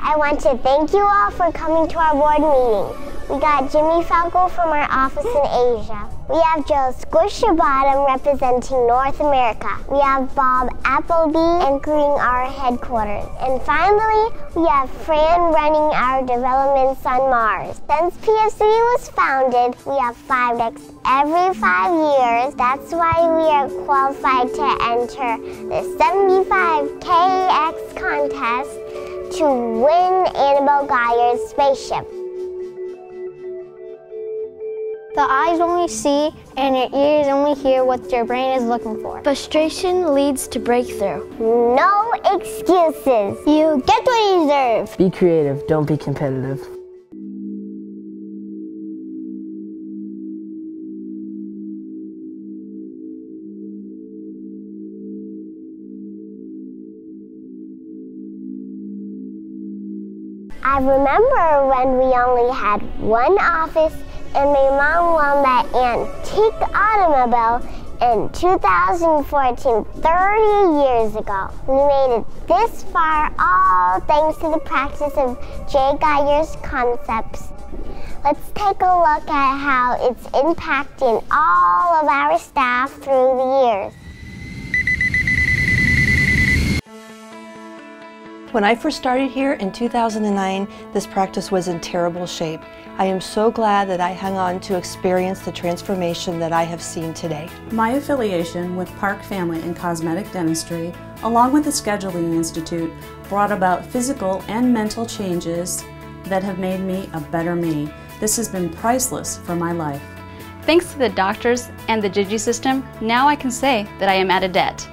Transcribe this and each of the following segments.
I want to thank you all for coming to our board meeting. We got Jimmy Falco from our office in Asia. We have Joe Squishabottom representing North America. We have Bob Appleby anchoring our headquarters. And finally, we have Fran running our developments on Mars. Since Pfcd was founded, we have 5 decks every 5 years. That's why we are qualified to enter the 75KX contest to win Annabelle Geyer's spaceship. The eyes only see and your ears only hear what your brain is looking for. Frustration leads to breakthrough. No excuses. You get what you deserve. Be creative, don't be competitive. I remember when we only had one office and my mom won that antique automobile in 2014, 30 years ago. We made it this far all thanks to the practice of Jay Geyer's concepts. Let's take a look at how it's impacting all of our staff through the years. When I first started here in 2009, this practice was in terrible shape. I am so glad that I hung on to experience the transformation that I have seen today. My affiliation with Park Family and Cosmetic Dentistry, along with the Scheduling Institute, brought about physical and mental changes that have made me a better me. This has been priceless for my life. Thanks to the doctors and the Gigi system, now I can say that I am out of debt.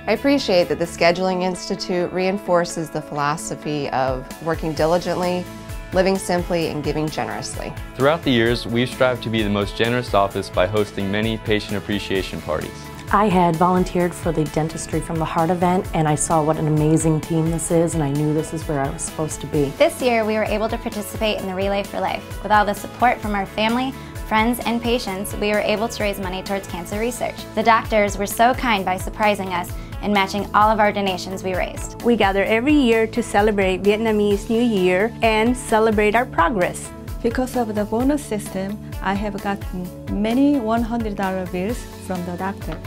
I appreciate that the Scheduling Institute reinforces the philosophy of working diligently, living simply, and giving generously. Throughout the years, we've strived to be the most generous office by hosting many patient appreciation parties. I had volunteered for the Dentistry from the Heart event, and I saw what an amazing team this is, and I knew this is where I was supposed to be. This year, we were able to participate in the Relay for Life. With all the support from our family, friends, and patients, we were able to raise money towards cancer research. The doctors were so kind by surprising us and matching all of our donations we raised. We gather every year to celebrate Vietnamese New Year and celebrate our progress. Because of the bonus system, I have gotten many $100 bills from the doctor.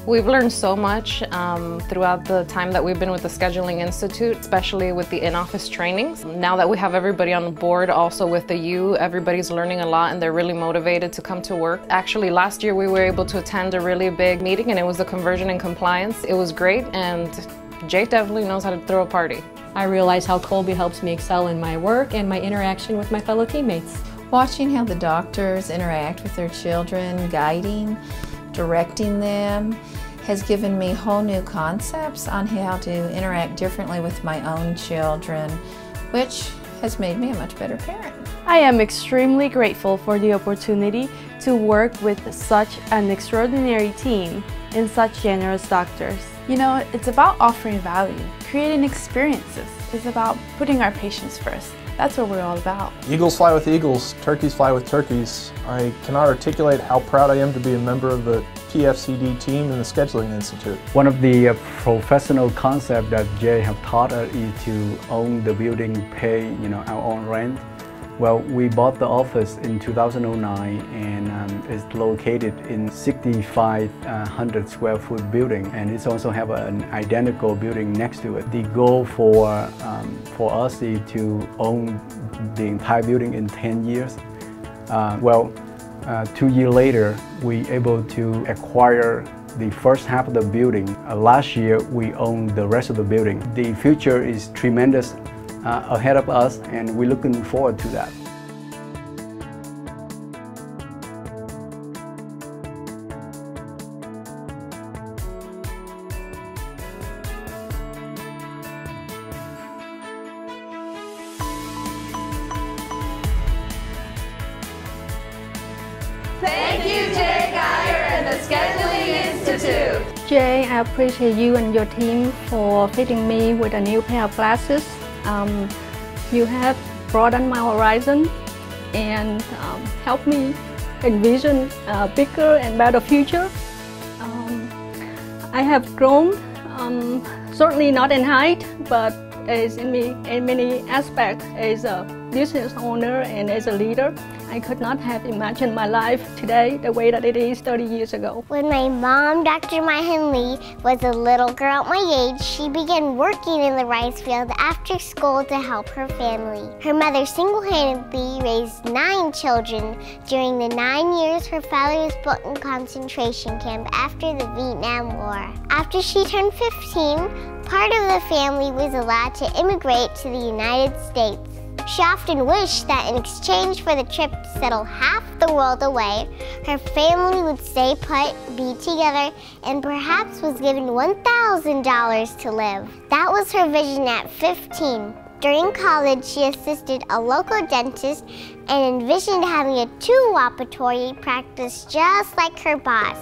We've learned so much throughout the time that we've been with the Scheduling Institute, especially with the in-office trainings. Now that we have everybody on board, also with the U, everybody's learning a lot and they're really motivated to come to work. Actually, last year we were able to attend a really big meeting and it was the conversion and compliance. It was great and Jake definitely knows how to throw a party. I realize how Colby helps me excel in my work and my interaction with my fellow teammates. Watching how the doctors interact with their children, guiding, directing them, has given me whole new concepts on how to interact differently with my own children, which has made me a much better parent. I am extremely grateful for the opportunity to work with such an extraordinary team and such generous doctors. You know, it's about offering value, creating experiences. It's about putting our patients first. That's what we're all about. Eagles fly with eagles, turkeys fly with turkeys. I cannot articulate how proud I am to be a member of the Pfcd team in the Scheduling Institute. One of the professional concepts that Jay have taught us is to own the building, pay our own rent. Well, we bought the office in 2009 and it's located in 6,500 square foot building, and it also have an identical building next to it. The goal for us is to own the entire building in 10 years. 2 years later, we able to acquire the first half of the building. Last year, we owned the rest of the building. The future is tremendous ahead of us, and we're looking forward to that. Thank you, Jay Geyer and the Scheduling Institute. Jay, I appreciate you and your team for fitting me with a new pair of glasses. You have broadened my horizon and helped me envision a bigger and better future. I have grown, certainly not in height, but is in me in many aspects as a business owner and as a leader. I could not have imagined my life today the way that it is 30 years ago. When my mom, Dr. Mahan Lee, was a little girl at my age, she began working in the rice field after school to help her family. Her mother single-handedly raised 9 children during the 9 years her father was put in concentration camp after the Vietnam War. After she turned 15, part of the family was allowed to immigrate to the United States. She often wished that in exchange for the trip to settle half the world away, her family would stay put, be together, and perhaps was given $1,000 to live. That was her vision at 15. During college, she assisted a local dentist and envisioned having a 2-operatory practice just like her boss.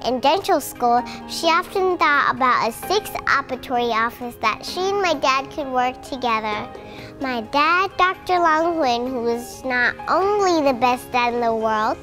In dental school, she often thought about a 6-operatory office that she and my dad could work together. My dad, Dr. Long Huynh, who is not only the best dad in the world,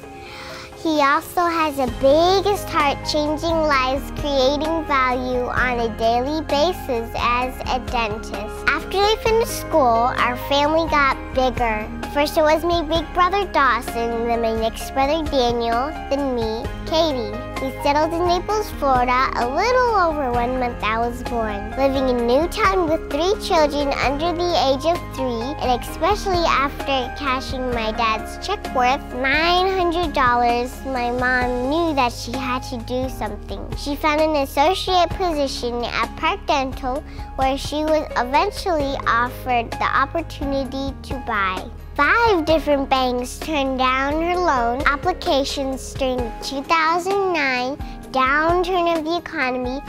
he also has a biggest heart changing lives, creating value on a daily basis as a dentist. After they finished school, our family got bigger. First it was my big brother Dawson, then my next brother Daniel, then me, Katie. We settled in Naples, Florida a little over 1 month I was born, living in Newtown with 3 children under the age of 3, and especially after cashing my dad's check worth $900, my mom knew that she had to do something. She found an associate position at Park Dental where she was eventually offered the opportunity to buy. 5 different banks turned down her loan applications during the 2009 downturn of the economy.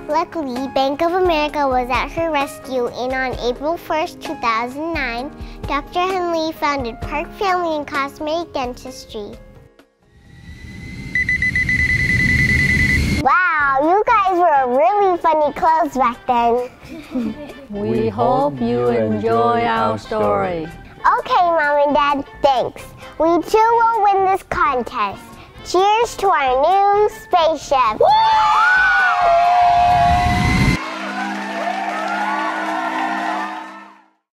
Luckily, Bank of America was at her rescue, and on April 1st, 2009, Dr. Henley founded Park Family and Cosmetic Dentistry. Wow, you guys were really funny clothes back then. We hope you enjoy our story. Okay, Mom and Dad, thanks. We too will win this contest. Cheers to our new spaceship. Woo!